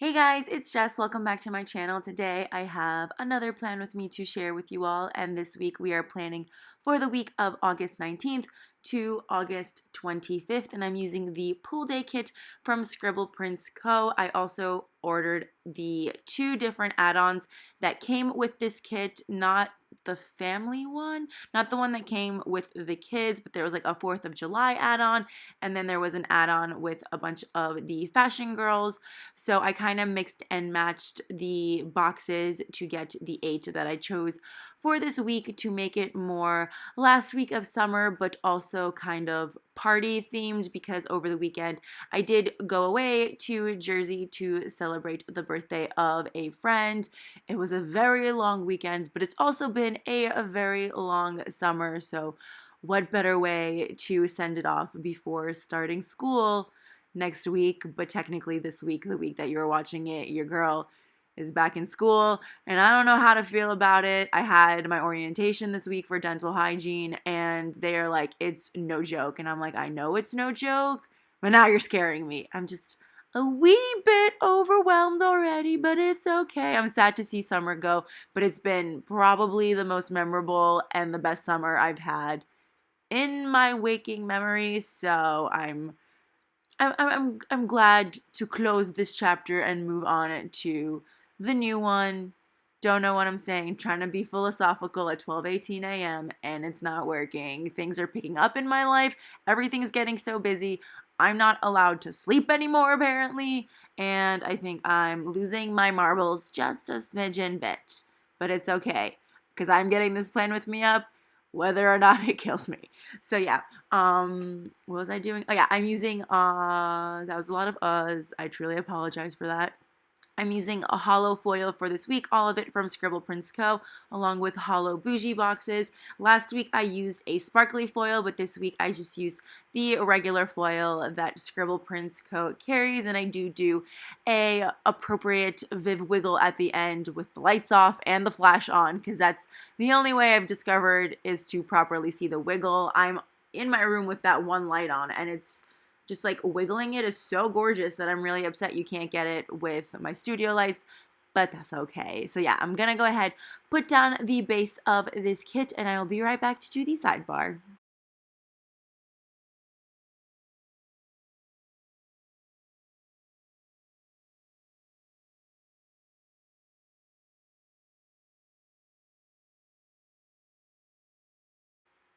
Hey guys, it's Jess. Welcome back to my channel. Today I have another plan with me to share with you all, and this week we are planning for the week of August 19th to August 25th, and I'm using the pool day kit from ScribblePrintsCo. I also ordered the two different add-ons that came with this kit, not the family one, not the one that came with the kids, but there was like a 4th of July add-on, and then there was an add-on with a bunch of the fashion girls. So I kind of mixed and matched the boxes to get the 8 that I chose for this week to make it more last week of summer, but also kind of party themed, because over the weekend I did go away to Jersey to celebrate the birthday of a friend. It was a very long weekend, but it's also been a very long summer, so what better way to send it off before starting school next week? But technically this week, the week that you're watching it, your girl is back in school, and I don't know how to feel about it. I had my orientation this week for dental hygiene, and they're like, it's no joke. And I'm like, I know it's no joke, but now you're scaring me. I'm just a wee bit overwhelmed already, but it's okay. I'm sad to see summer go, but it's been probably the most memorable and the best summer I've had in my waking memory. So I'm glad to close this chapter and move on to the new one. Don't know what I'm saying. Trying to be philosophical at 12:18 a.m. and it's not working. Things are picking up in my life. Everything's getting so busy. I'm not allowed to sleep anymore, apparently. And I think I'm losing my marbles just a smidgen bit. But it's okay, because I'm getting this plan with me up whether or not it kills me. So yeah, what was I doing? Oh yeah, I'm using, that was a lot of uhs. I truly apologize for that. I'm using a hollow foil for this week, all of it from ScribblePrintsCo, along with hollow bougie boxes. Last week I used a sparkly foil, but this week I just used the regular foil that ScribblePrintsCo carries, and I do a appropriate Viv wiggle at the end with the lights off and the flash on, because that's the only way I've discovered is to properly see the wiggle. I'm in my room with that one light on, and it's just like wiggling it is so gorgeous that I'm really upset you can't get it with my studio lights, but that's okay. So yeah, I'm gonna go ahead, put down the base of this kit, and I will be right back to do the sidebar.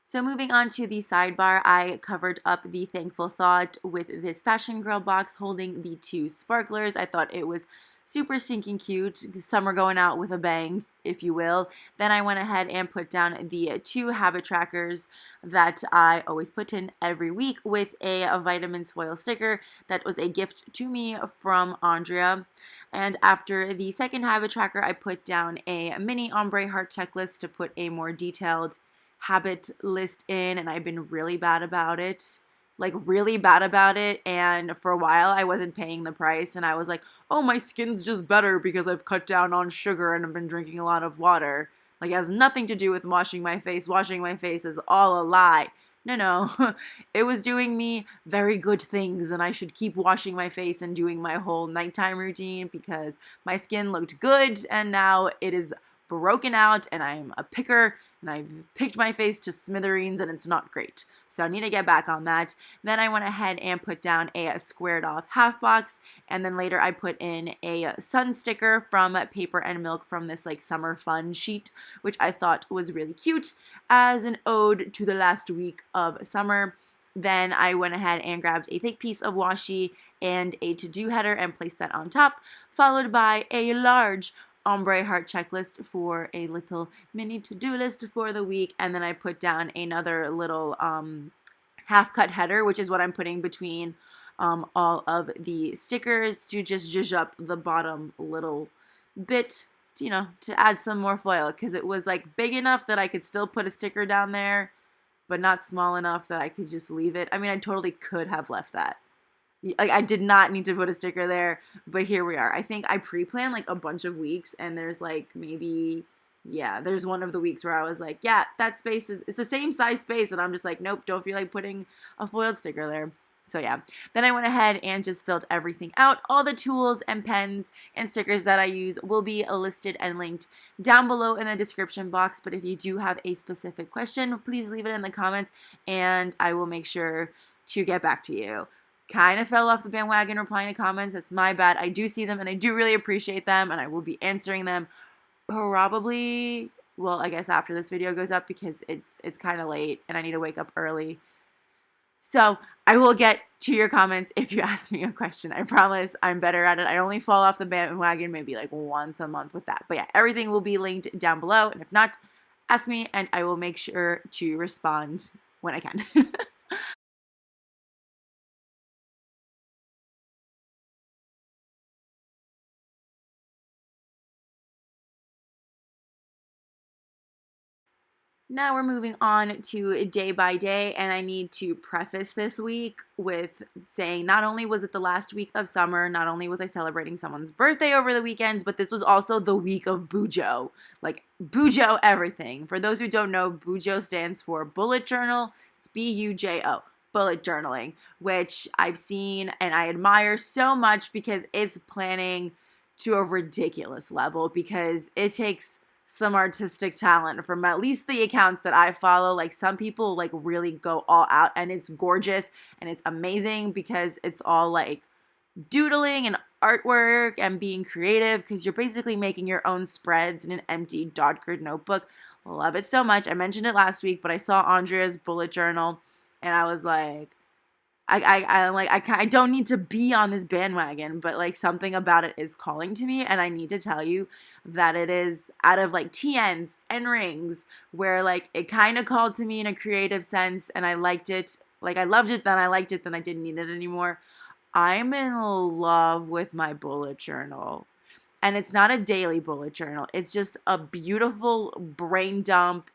So moving on to the sidebar, I covered up the Thankful Thought with this Fashion Girl box holding the two sparklers. I thought it was super stinking cute. Summer going out with a bang, if you will. Then I went ahead and put down the two habit trackers that I always put in every week with a vitamins foil sticker that was a gift to me from Andrea. And after the second habit tracker, I put down a mini ombre heart checklist to put a more detailed habit list in, and I've been really bad about it. Like, really bad about it. And for a while, I wasn't paying the price, and I was like, oh, my skin's just better because I've cut down on sugar and I've been drinking a lot of water. Like, it has nothing to do with washing my face. Washing my face is all a lie. No. It was doing me very good things, and I should keep washing my face and doing my whole nighttime routine because my skin looked good, and now it is broken out, and I'm a picker, and I've picked my face to smithereens, and it's not great. So I need to get back on that. Then I went ahead and put down a squared off half box, and then later I put in a sun sticker from Paper and Milk from this like summer fun sheet, which I thought was really cute as an ode to the last week of summer. Then I went ahead and grabbed a thick piece of washi and a to-do header and placed that on top, followed by a large ombre heart checklist for a little mini to-do list for the week. And then I put down another little half cut header, which is what I'm putting between all of the stickers to just zhuzh up the bottom little bit, you know, to add some more foil, because it was like big enough that I could still put a sticker down there, but not small enough that I could just leave it. I mean, I totally could have left that. Like, I did not need to put a sticker there, but here we are. I think I pre-planned like a bunch of weeks, and there's like maybe, yeah, there's one of the weeks where I was like, yeah, that space is, it's the same size space, and I'm just like, nope, don't feel like putting a foiled sticker there. So yeah, then I went ahead and just filled everything out. All the tools and pens and stickers that I use will be listed and linked down below in the description box. But if you do have a specific question, please leave it in the comments and I will make sure to get back to you. Kind of fell off the bandwagon replying to comments. That's my bad. I do see them and I do really appreciate them and I will be answering them probably, well, I guess after this video goes up because it's kind of late and I need to wake up early. So I will get to your comments if you ask me a question. I promise I'm better at it. I only fall off the bandwagon maybe like once a month with that. But yeah, everything will be linked down below. And if not, ask me and I will make sure to respond when I can. Now we're moving on to day by day, and I need to preface this week with saying not only was it the last week of summer, not only was I celebrating someone's birthday over the weekend, but this was also the week of Bujo. Like, Bujo everything. For those who don't know, Bujo stands for bullet journal. It's B-U-J-O, bullet journaling, which I've seen and I admire so much because it's planning to a ridiculous level because it takes some artistic talent from at least the accounts that I follow. Like, some people like really go all out and it's gorgeous and it's amazing because it's all like doodling and artwork and being creative because you're basically making your own spreads in an empty dot grid notebook. Love it so much. I mentioned it last week, but I saw Andrea's bullet journal and I was like, I don't need to be on this bandwagon, but like something about it is calling to me, and I need to tell you that it is out of like TNs and rings where like it kind of called to me in a creative sense, and I liked it. Like, I loved it, then I liked it, then I didn't need it anymore. I'm in love with my bullet journal. And it's not a daily bullet journal. It's just a beautiful brain dump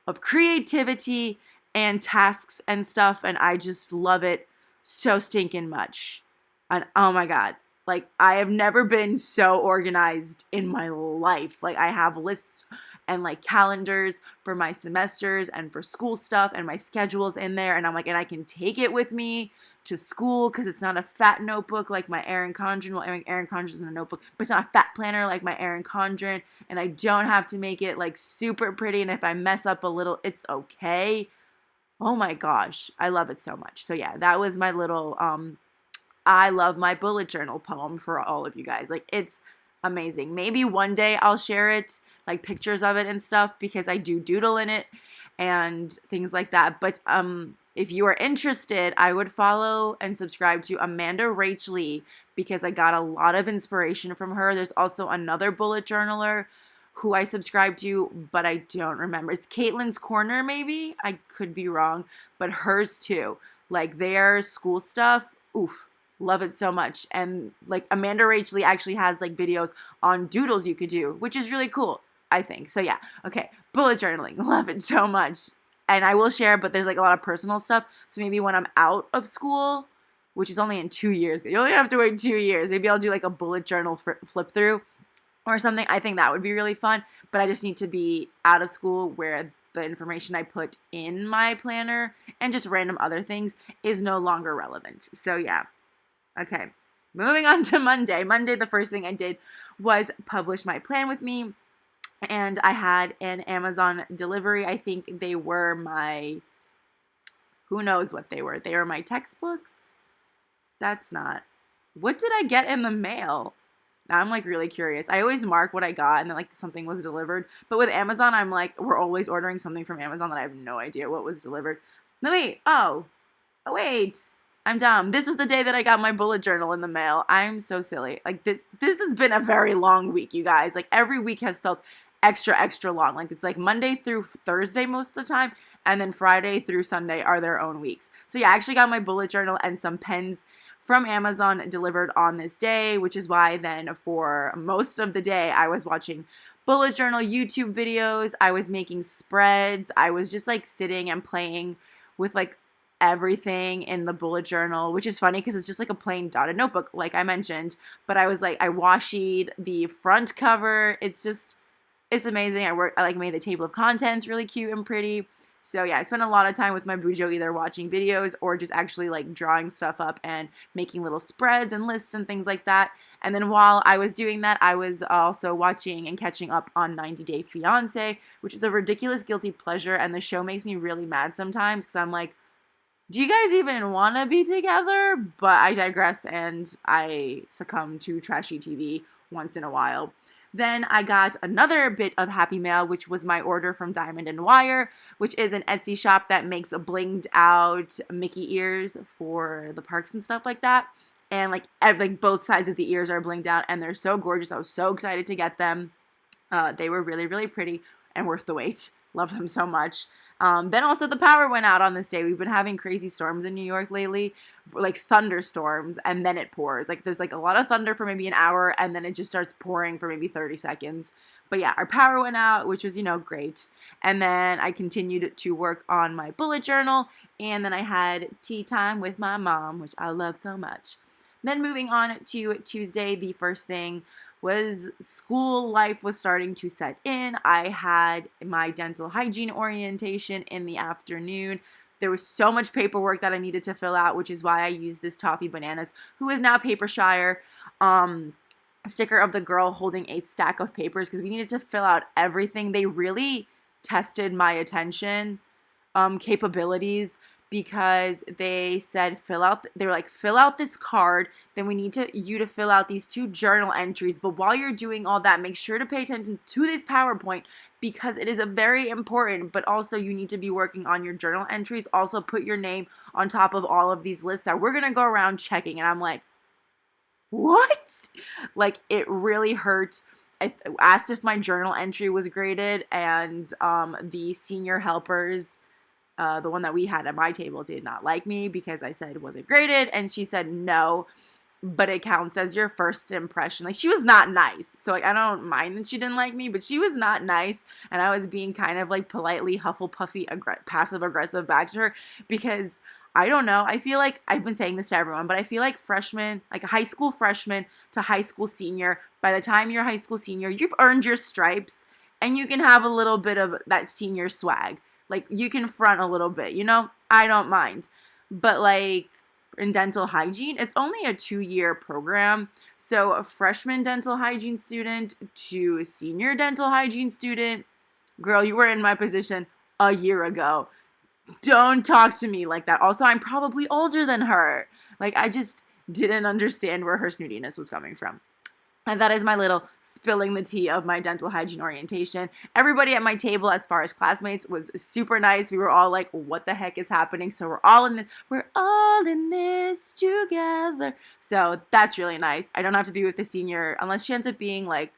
of creativity and tasks and stuff, and I just love it so stinking much. And oh my god, like, I have never been so organized in my life. Like, I have lists and like calendars for my semesters and for school stuff and my schedules in there, and I'm like, and I can take it with me to school because it's not a fat notebook like my Erin Condren. Well, Erin Condren isn't a notebook, but it's not a fat planner like my Erin Condren, and I don't have to make it like super pretty, and if I mess up a little, it's okay. Oh my gosh, I love it so much. So yeah, that was my little I love my bullet journal poem for all of you guys. Like, it's amazing. Maybe one day I'll share it, like pictures of it and stuff, because I do doodle in it and things like that. But if you are interested, I would follow and subscribe to Amanda Rach Lee because I got a lot of inspiration from her. There's also another bullet journaler who I subscribe to, but I don't remember. It's Caitlin's Corner, maybe? I could be wrong, but hers too. Like, their school stuff, oof, love it so much. And like, Amanda Rach Lee actually has like videos on doodles you could do, which is really cool, I think. So yeah, okay, bullet journaling, love it so much. And I will share, but there's like a lot of personal stuff. So maybe when I'm out of school, which is only in 2 years, you only have to wait 2 years, maybe I'll do like a bullet journal flip through or something. I think that would be really fun, but I just need to be out of school where the information I put in my planner and just random other things is no longer relevant. So yeah. Okay. Moving on to Monday. Monday, the first thing I did was publish my plan with me, and I had an Amazon delivery. I think they were my, who knows what they were. They were my textbooks. That's not. What did I get in the mail? Now I'm like really curious. I always mark what I got and then like something was delivered. But with Amazon, I'm like, we're always ordering something from Amazon that I have no idea what was delivered. No, wait. Oh, wait. I'm dumb. This is the day that I got my bullet journal in the mail. I'm so silly. Like, this has been a very long week, you guys. Like, every week has felt extra long. Like, it's like Monday through Thursday most of the time, and then Friday through Sunday are their own weeks. So yeah, I actually got my bullet journal and some pens from Amazon delivered on this day, which is why then for most of the day I was watching bullet journal YouTube videos, I was making spreads, I was just like sitting and playing with like everything in the bullet journal, which is funny because it's just like a plain dotted notebook like I mentioned, but I was like, I washi the front cover. It's just, It's amazing. I like made the table of contents really cute and pretty. So yeah, I spent a lot of time with my bujo either watching videos or just actually like drawing stuff up and making little spreads and lists and things like that. And then while I was doing that, I was also watching and catching up on 90 Day Fiancé, which is a ridiculous guilty pleasure, and the show makes me really mad sometimes because I'm like, do you guys even want to be together? But I digress, and I succumb to trashy TV once in a while. Then I got another bit of Happy Mail, which was my order from Diamond and Wire, which is an Etsy shop that makes blinged out Mickey ears for the parks and stuff like that. And like both sides of the ears are blinged out, and they're so gorgeous. I was so excited to get them. They were really, really pretty and worth the wait. Love them so much. Then also the power went out on this day. We've been having crazy storms in New York lately, like thunderstorms, and then it pours. Like there's like a lot of thunder for maybe an hour, and then it just starts pouring for maybe 30 seconds. But yeah, our power went out, which was, great. And then I continued to work on my bullet journal, and then I had tea time with my mom, which I love so much. Then moving on to Tuesday, the first thing was school life was starting to set in. I had my dental hygiene orientation in the afternoon. There was so much paperwork that I needed to fill out, which is why I used this Toffee Bananas, who is now Papershire, sticker of the girl holding a stack of papers, because we needed to fill out everything. They really tested my attention capabilities, because they said fill out this card, then we need you to fill out these 2 journal entries, but while you're doing all that, make sure to pay attention to this PowerPoint, because it is a very important, but also you need to be working on your journal entries. Also put your name on top of all of these lists that we're going to go around checking. And I'm like, what? Like, it really hurt. I asked if my journal entry was graded, and the senior helpers, the one that we had at my table, did not like me because I said, was it graded? And she said no, but it counts as your first impression. Like, she was not nice. So like, I don't mind that she didn't like me, but she was not nice. And I was being kind of like politely Hufflepuffy, passive aggressive back to her, because I don't know. I feel like I've been saying this to everyone, but I feel like freshmen, like a high school freshman to high school senior, by the time you're a high school senior, you've earned your stripes and you can have a little bit of that senior swag. Like, you can front a little bit, I don't mind. But, like, in dental hygiene, it's only a 2-year program. So, a freshman dental hygiene student to senior dental hygiene student, girl, you were in my position a year ago. Don't talk to me like that. Also, I'm probably older than her. Like, I just didn't understand where her snootiness was coming from. And that is my little spilling the tea of my dental hygiene orientation. Everybody at my table, as far as classmates, was super nice. We were all like, what the heck is happening? So we're all in this together. So that's really nice. I don't have to be with the senior unless she ends up being like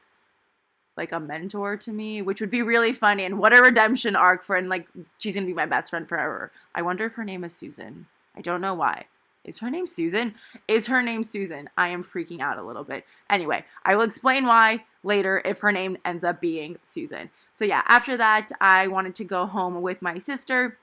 a mentor to me, which would be really funny. And what a redemption arc for, and like, she's gonna be my best friend forever. I wonder if her name is Susan. I don't know why. Is her name Susan? Is her name Susan? I am freaking out a little bit. Anyway, I will explain why later if her name ends up being Susan. So yeah, after that, I wanted to go home with my sister.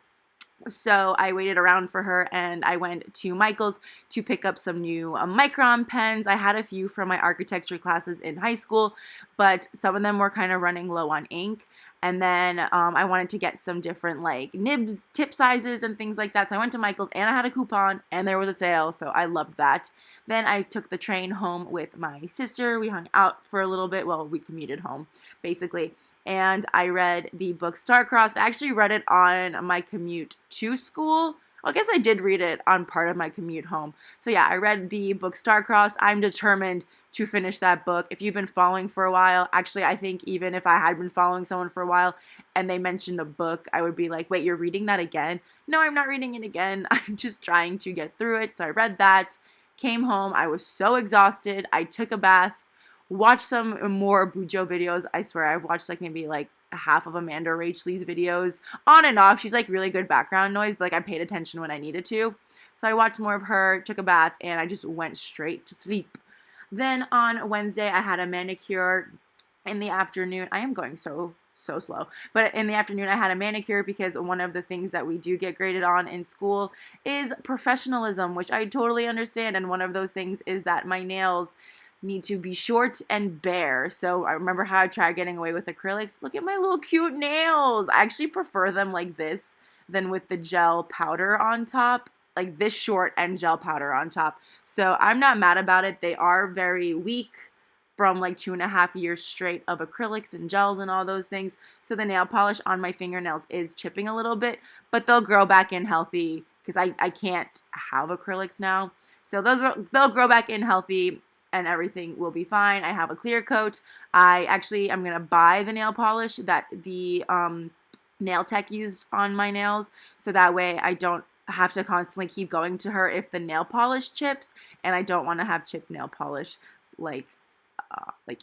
So I waited around for her, and I went to Michael's to pick up some new Micron pens. I had a few from my architecture classes in high school, but some of them were kind of running low on ink. And then I wanted to get some different like nibs, tip sizes and things like that. So I went to Michael's, and I had a coupon, and there was a sale. So I loved that. Then I took the train home with my sister. We hung out for a little bit. Well, we commuted home, basically. And I read the book Star-Crossed. I actually read it on my commute to school. Well, I guess I did read it on part of my commute home. So yeah, I read the book Star-Crossed. I'm determined to finish that book. If you've been following for a while, actually, I think even if I had been following someone for a while and they mentioned a book, I would be like, wait, you're reading that again? No, I'm not reading it again. I'm just trying to get through it. So I read that, came home. I was so exhausted. I took a bath, watched some more Bujo videos. I swear I've watched like maybe like half of Amanda Rachley's videos on and off. She's like really good background noise, but like I paid attention when I needed to. So I watched more of her, took a bath, and I just went straight to sleep. Then on Wednesday, I had a manicure in the afternoon. I am going so slow. But in the afternoon, I had a manicure because one of the things that we do get graded on in school is professionalism, which I totally understand. And one of those things is that my nails, need to be short and bare. So I remember how I tried getting away with acrylics. Look at my little cute nails. I actually prefer them like this than with the gel powder on top. Like this short and gel powder on top. So I'm not mad about it. They are very weak from like 2.5 years straight of acrylics and gels and all those things. So the nail polish on my fingernails is chipping a little bit, but they'll grow back in healthy because I can't have acrylics now. So they'll grow back in healthy and everything will be fine. I have a clear coat. I'm going to buy the nail polish that the nail tech used on my nails, so that way I don't have to constantly keep going to her if the nail polish chips, and I don't want to have chipped nail polish like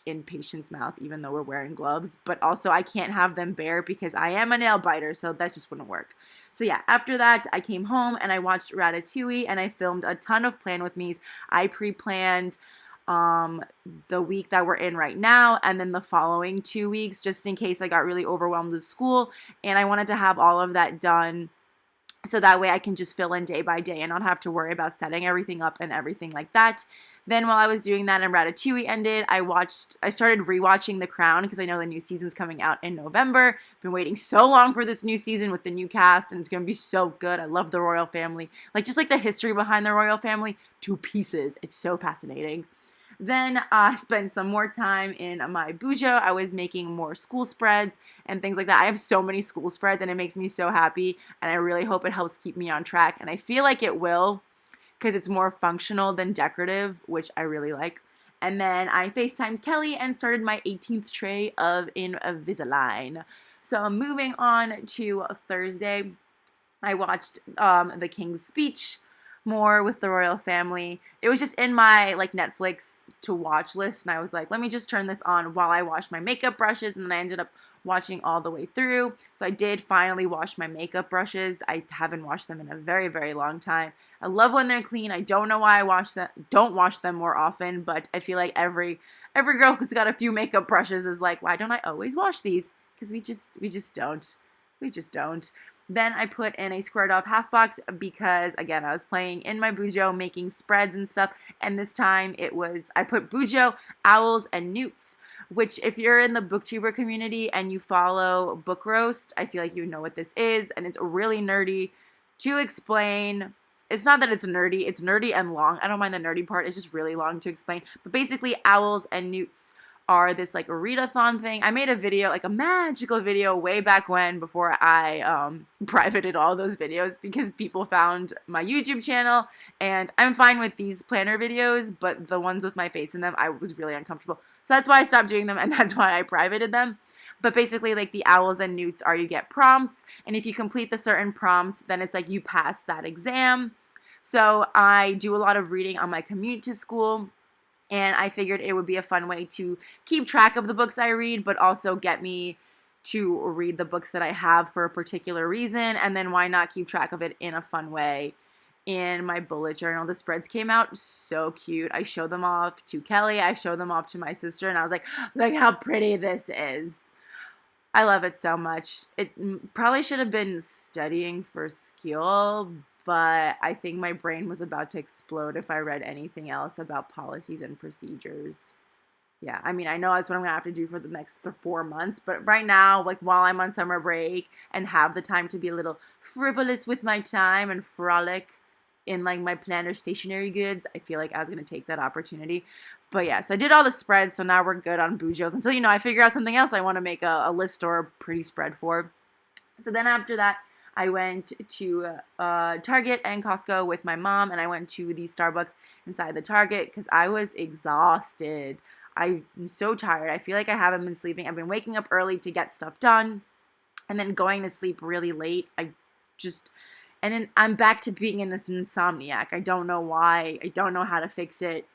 in patient's mouth, even though we're wearing gloves. But also I can't have them bare because I am a nail biter, so that just wouldn't work. So yeah, after that I came home and I watched Ratatouille and I filmed a ton of Plan With Me's. I pre-planned the week that we're in right now and then the following 2 weeks, just in case I got really overwhelmed with school, and I wanted to have all of that done so that way I can just fill in day by day and not have to worry about setting everything up and everything like that. Then while I was doing that and Ratatouille ended, I started rewatching The Crown because I know the new season's coming out in November. Been waiting so long for this new season with the new cast, and it's going to be so good. I love the royal family. Like, just like the history behind the royal family to pieces. It's so fascinating. Then I spent some more time in my bujo. I was making more school spreads and things like that. I have so many school spreads and it makes me so happy, and I really hope it helps keep me on track, and I feel like it will because it's more functional than decorative, which I really like. And then I FaceTimed Kelly and started my 18th tray of Invisalign. So moving on to Thursday, I watched The King's Speech more with the royal family. It was just in my like Netflix to watch list, and I was like, let me just turn this on while I wash my makeup brushes, and then I ended up watching all the way through. So I did finally wash my makeup brushes. I haven't washed them in a very, very long time. I love when they're clean. I don't know why I don't wash them more often, but I feel like every girl who's got a few makeup brushes is like, why don't I always wash these? Because we just don't. We just don't. Then I put in a squared off half box because, again, I was playing in my bujo, making spreads and stuff, and this time I put bujo, owls, and newts, which if you're in the booktuber community and you follow Book Roast, I feel like you know what this is, and it's really nerdy to explain. It's not that it's nerdy and long. I don't mind the nerdy part. It's just really long to explain. But basically, owls and newts are this like readathon thing. I made a video, like a magical video way back when, before I privated all those videos because people found my YouTube channel, and I'm fine with these planner videos, but the ones with my face in them, I was really uncomfortable. So that's why I stopped doing them, and that's why I privated them. But basically, like, the owls and newts are you get prompts, and if you complete the certain prompts, then it's like you pass that exam. So I do a lot of reading on my commute to school, and I figured it would be a fun way to keep track of the books I read, but also get me to read the books that I have for a particular reason, and then why not keep track of it in a fun way in my bullet journal. The spreads came out so cute. I showed them off to Kelly. I showed them off to my sister, and I was like, look how pretty this is. I love it so much. It probably should have been studying for skill, but I think my brain was about to explode if I read anything else about policies and procedures. Yeah, I mean, I know that's what I'm going to have to do for the next 4 months, but right now, like, while I'm on summer break and have the time to be a little frivolous with my time and frolic in, like, my planner stationery goods, I feel like I was going to take that opportunity. But yeah, so I did all the spreads, so now we're good on bujos until, I figure out something else I want to make a list or a pretty spread for. So then after that, I went to Target and Costco with my mom, and I went to the Starbucks inside the Target because I was exhausted. I'm so tired. I feel like I haven't been sleeping. I've been waking up early to get stuff done and then going to sleep really late. And then I'm back to being an insomniac. I don't know why. I don't know how to fix it.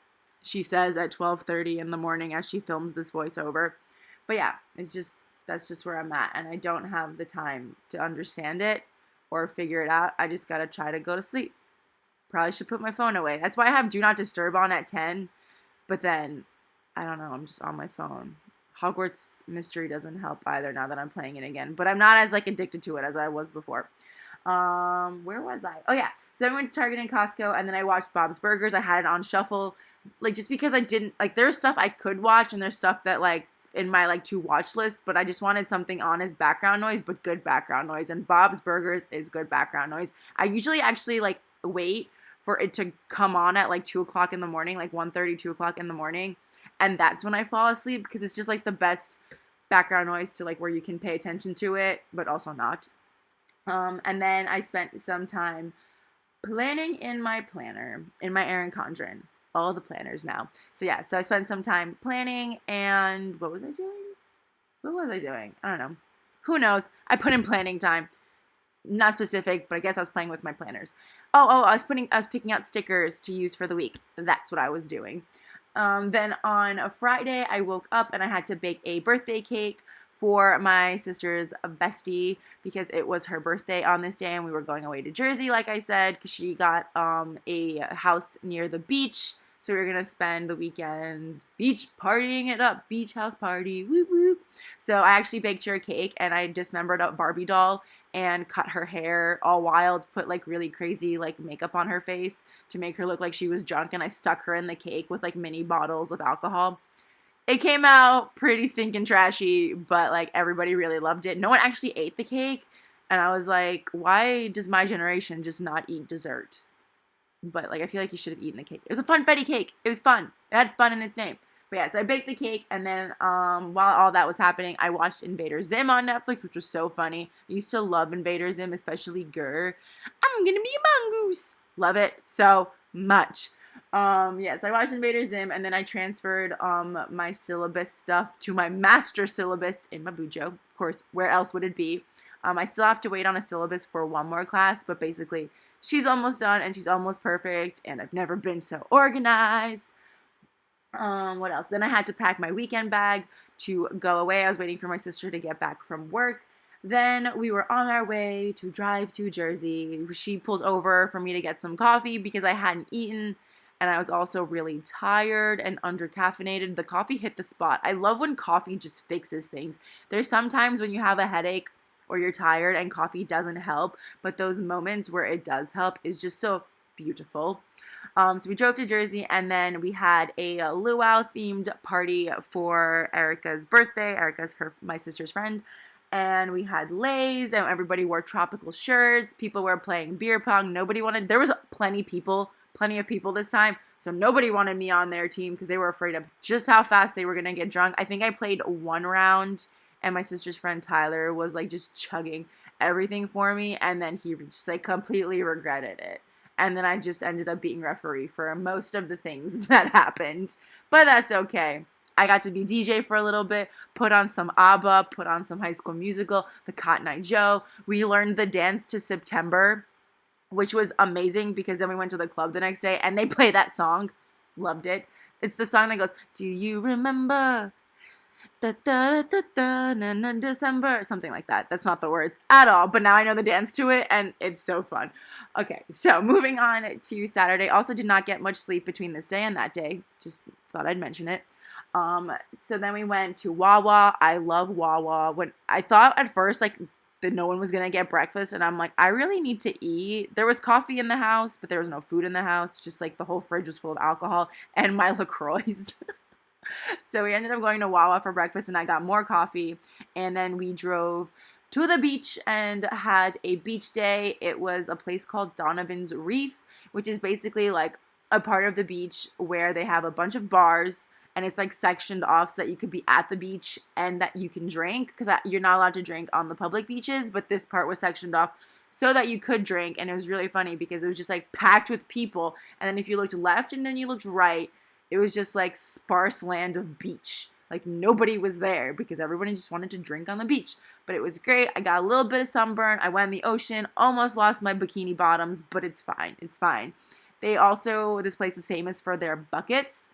She says at 12:30 in the morning as she films this voiceover. But yeah, that's just where I'm at, and I don't have the time to understand it or figure it out. I just gotta try to go to sleep. Probably should put my phone away. That's why I have Do Not Disturb on at 10, but then, I don't know, I'm just on my phone. Hogwarts Mystery doesn't help either now that I'm playing it again, but I'm not as, like, addicted to it as I was before. Where was I? Oh yeah. So I went to Target and Costco, and then I watched Bob's Burgers. I had it on shuffle, like just because I didn't like. There's stuff I could watch, and there's stuff that like in my like to watch list, but I just wanted something on as background noise, but good background noise. And Bob's Burgers is good background noise. I usually actually like wait for it to come on at like 2 o'clock in the morning, like 1:30, 2 o'clock in the morning, and that's when I fall asleep because it's just like the best background noise to like where you can pay attention to it, but also not. And then I spent some time planning in my planner, in my Erin Condren, all the planners now. So yeah, so I spent some time planning, and what was I doing? What was I doing? I don't know. Who knows? I put in planning time. Not specific, but I guess I was playing with my planners. I was picking out stickers to use for the week. That's what I was doing. Then on a Friday, I woke up and I had to bake a birthday cake for my sister's bestie because it was her birthday on this day and we were going away to Jersey, like I said, because she got a house near the beach. So we were going to spend the weekend beach partying it up, beach house party, whoop whoop. So I actually baked her a cake and I dismembered a Barbie doll and cut her hair all wild, put like really crazy like makeup on her face to make her look like she was drunk, and I stuck her in the cake with like mini bottles of alcohol. It came out pretty stinking trashy, but like everybody really loved it. No one actually ate the cake, and I was like, why does my generation just not eat dessert? But like I feel like you should have eaten the cake. It was a funfetti cake. It was fun. It had fun in its name. But yeah, so I baked the cake, and then while all that was happening, I watched Invader Zim on Netflix, which was so funny. I used to love Invader Zim, especially Gurr. I'm gonna be a mongoose. Love it so much. Yeah, so I watched Invader Zim, and then I transferred my syllabus stuff to my master syllabus in my bujo. Of course, where else would it be? I still have to wait on a syllabus for one more class, but basically, she's almost done, and she's almost perfect, and I've never been so organized. What else? Then I had to pack my weekend bag to go away. I was waiting for my sister to get back from work. Then we were on our way to drive to Jersey. She pulled over for me to get some coffee because I hadn't eaten, and I was also really tired and under-caffeinated. The coffee hit the spot. I love when coffee just fixes things. There's sometimes when you have a headache or you're tired and coffee doesn't help, but those moments where it does help is just so beautiful. So we drove to Jersey, and then we had a luau themed party for Erica's birthday. Erica's my sister's friend, and we had leis, and everybody wore tropical shirts. People were playing beer pong. There was plenty of people this time, so nobody wanted me on their team because they were afraid of just how fast they were gonna get drunk. I think I played one round, and my sister's friend Tyler was like just chugging everything for me, and then he just like completely regretted it. And then I just ended up being referee for most of the things that happened. But that's okay. I got to be DJ for a little bit, put on some ABBA, put on some High School Musical, the Cotton Eye Joe. We learned the dance to September, which was amazing because then we went to the club the next day and they play that song. Loved it. It's the song that goes, do you remember? Da, da, da, da, na, na, December, something like that. That's not the words at all, but now I know the dance to it, and it's so fun. Okay, so moving on to Saturday. Also did not get much sleep between this day and that day. Just thought I'd mention it. So then we went to Wawa. I love Wawa. When I thought at first, like, that no one was going to get breakfast, and I'm like, I really need to eat. There was coffee in the house, but there was no food in the house. Just, like, the whole fridge was full of alcohol and my LaCroix. So we ended up going to Wawa for breakfast, and I got more coffee, and then we drove to the beach and had a beach day. It was a place called Donovan's Reef, which is basically like a part of the beach where they have a bunch of bars, and it's like sectioned off so that you could be at the beach and that you can drink, because you're not allowed to drink on the public beaches, but this part was sectioned off so that you could drink. And it was really funny because it was just like packed with people, and then if you looked left and then you looked right, it was just like sparse land of beach. Like nobody was there because everybody just wanted to drink on the beach. But it was great. I got a little bit of sunburn. I went in the ocean, almost lost my bikini bottoms, but it's fine. It's fine. This place is famous for their buckets.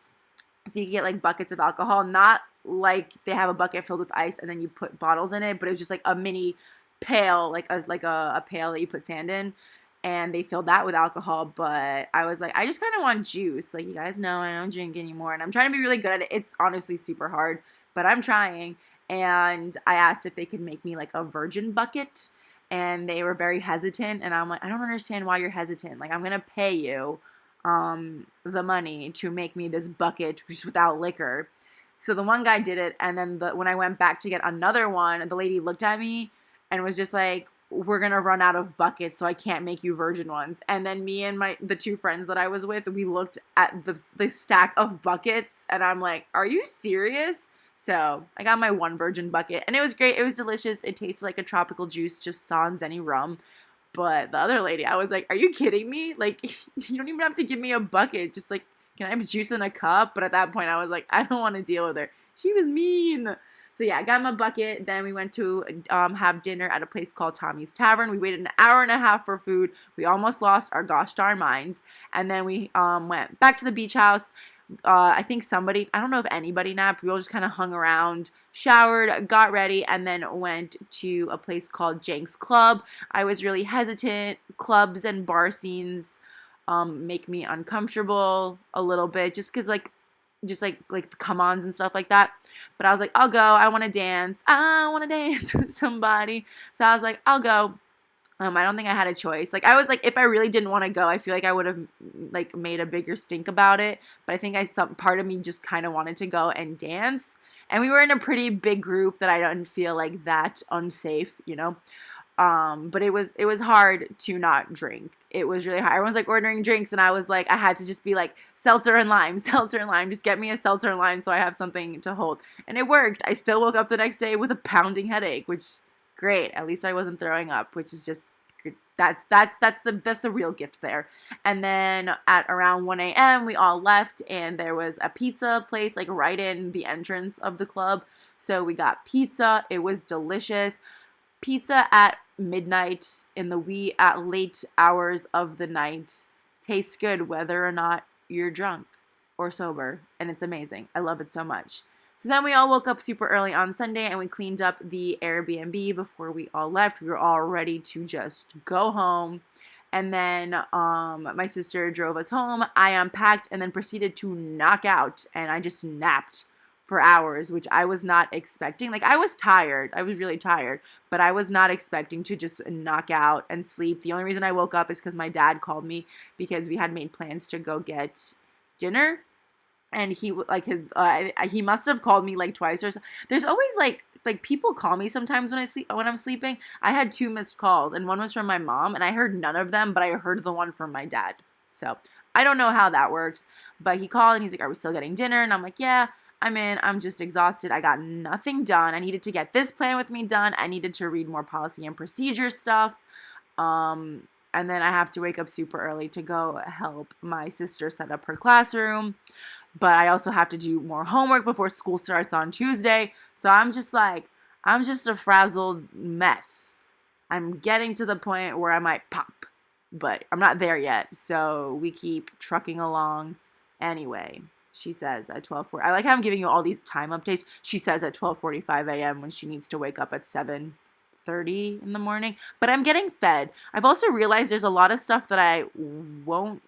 So you can get like buckets of alcohol, not like they have a bucket filled with ice and then you put bottles in it, but it was just like a mini pail, like a pail that you put sand in. And they filled that with alcohol, but I was like, I just kind of want juice. Like, you guys know I don't drink anymore, and I'm trying to be really good at it. It's honestly super hard, but I'm trying. And I asked if they could make me like a virgin bucket, and they were very hesitant, and I'm like, I don't understand why you're hesitant. Like, I'm gonna pay you the money to make me this bucket just without liquor. So the one guy did it, and then when I went back to get another one, the lady looked at me and was just like, we're gonna run out of buckets, so I can't make you virgin ones. And then me and the two friends that I was with, we looked at the stack of buckets, and I'm like, are you serious? So I got my one virgin bucket, and it was great. It was delicious. It tasted like a tropical juice, just sans any rum. But the other lady, I was like, are you kidding me? Like, you don't even have to give me a bucket. Just like, can I have juice in a cup? But at that point, I was like, I don't want to deal with her. She was mean. So yeah, I got my bucket. Then we went to have dinner at a place called Tommy's Tavern. We waited an hour and a half for food. We almost lost our gosh darn minds. And then we went back to the beach house. I think somebody, I don't know if anybody napped. We all just kind of hung around, showered, got ready, and then went to a place called Jank's Club. I was really hesitant. Clubs and bar scenes make me uncomfortable a little bit, just because like the come-ons and stuff like that. But I was like, I'll go. I want to dance. I want to dance with somebody. So I was like, I'll go. I don't think I had a choice. Like, I was like, if I really didn't want to go, I feel like I would have like made a bigger stink about it. But I think some part of me just kind of wanted to go and dance. And we were in a pretty big group that I didn't feel like that unsafe, you know. But it was hard to not drink. It was really hard. Everyone's like ordering drinks, and I was like, I had to just be like, seltzer and lime, seltzer and lime. Just get me a seltzer and lime so I have something to hold. And it worked. I still woke up the next day with a pounding headache, which great. At least I wasn't throwing up, which is just that's the real gift there. And then at around 1 a.m. we all left, and there was a pizza place like right in the entrance of the club. So we got pizza. It was delicious. Pizza at midnight in the late hours of the night tastes good whether or not you're drunk or sober, and it's amazing. I love it so much. So then we all woke up super early on Sunday, and we cleaned up the Airbnb before we all left. We were all ready to just go home. And then my sister drove us home. I unpacked and then proceeded to knock out, and I just napped for hours, which I was not expecting. Like, I was tired. I was really tired, but I was not expecting to just knock out and sleep. The only reason I woke up is because my dad called me because we had made plans to go get dinner. And he must have called me like twice or so. There's always like people call me sometimes when I'm sleeping. I had 2 missed calls, and one was from my mom, and I heard none of them, but I heard the one from my dad. So I don't know how that works, but he called and he's like, "Are we still getting dinner?" And I'm like, "Yeah, I'm in. I'm just exhausted. I got nothing done. I needed to get this plan with me done. I needed to read more policy and procedure stuff. And then I have to wake up super early to go help my sister set up her classroom. But I also have to do more homework before school starts on Tuesday. So I'm just a frazzled mess. I'm getting to the point where I might pop, but I'm not there yet. So we keep trucking along. Anyway, she says at 12:40. I like how I'm giving you all these time updates. She says at 12:45 a.m. when she needs to wake up at 7:30 in the morning. But I'm getting fed. I've also realized there's a lot of stuff that I will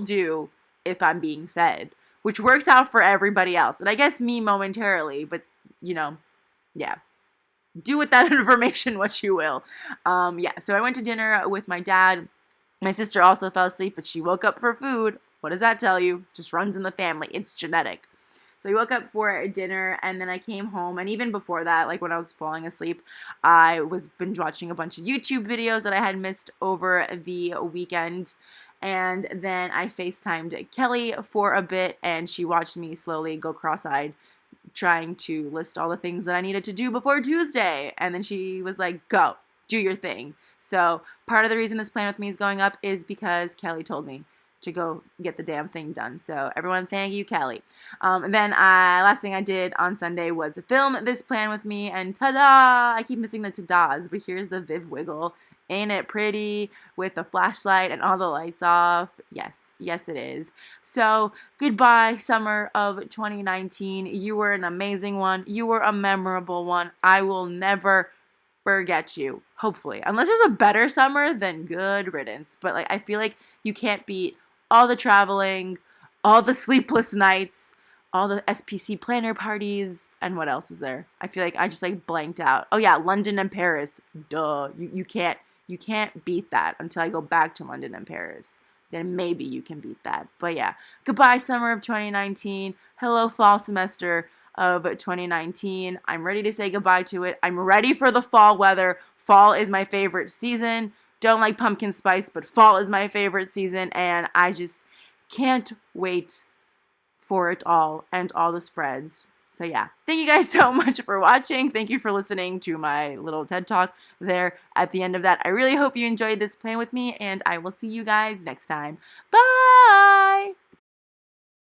do if I'm being fed, which works out for everybody else. And I guess me momentarily, but, you know, yeah. Do with that information what you will. So I went to dinner with my dad. My sister also fell asleep, but she woke up for food. What does that tell you? Just runs in the family. It's genetic. So we woke up for dinner, and then I came home. And even before that, like when I was falling asleep, I was binge watching a bunch of YouTube videos that I had missed over the weekend. And then I FaceTimed Kelly for a bit, and she watched me slowly go cross-eyed trying to list all the things that I needed to do before Tuesday. And then she was like, go, do your thing. So part of the reason this plan with me is going up is because Kelly told me to go get the damn thing done. So everyone, thank you, Kelly. And then last thing I did on Sunday was film this plan with me, and ta-da! I keep missing the ta-das, but here's the Viv Wiggle. Ain't it pretty with the flashlight and all the lights off? Yes it is. So goodbye, summer of 2019. You were an amazing one. You were a memorable one. I will never forget you, hopefully. Unless there's a better summer, then good riddance. But like, I feel like you can't beat all the traveling, all the sleepless nights, all the SPC planner parties, And what else was there? I feel like I just like blanked out. Oh yeah, London and Paris. Duh. You can't beat that until I go back to London and Paris. Then maybe you can beat that. But yeah, goodbye summer of 2019. Hello fall semester of 2019. I'm ready to say goodbye to it. I'm ready for the fall weather. Fall is my favorite season. Don't like pumpkin spice, but fall is my favorite season, and I just can't wait for it all and all the spreads. So yeah, thank you guys so much for watching. Thank you for listening to my little TED Talk there at the end of that. I really hope you enjoyed this plan with me, and I will see you guys next time. Bye!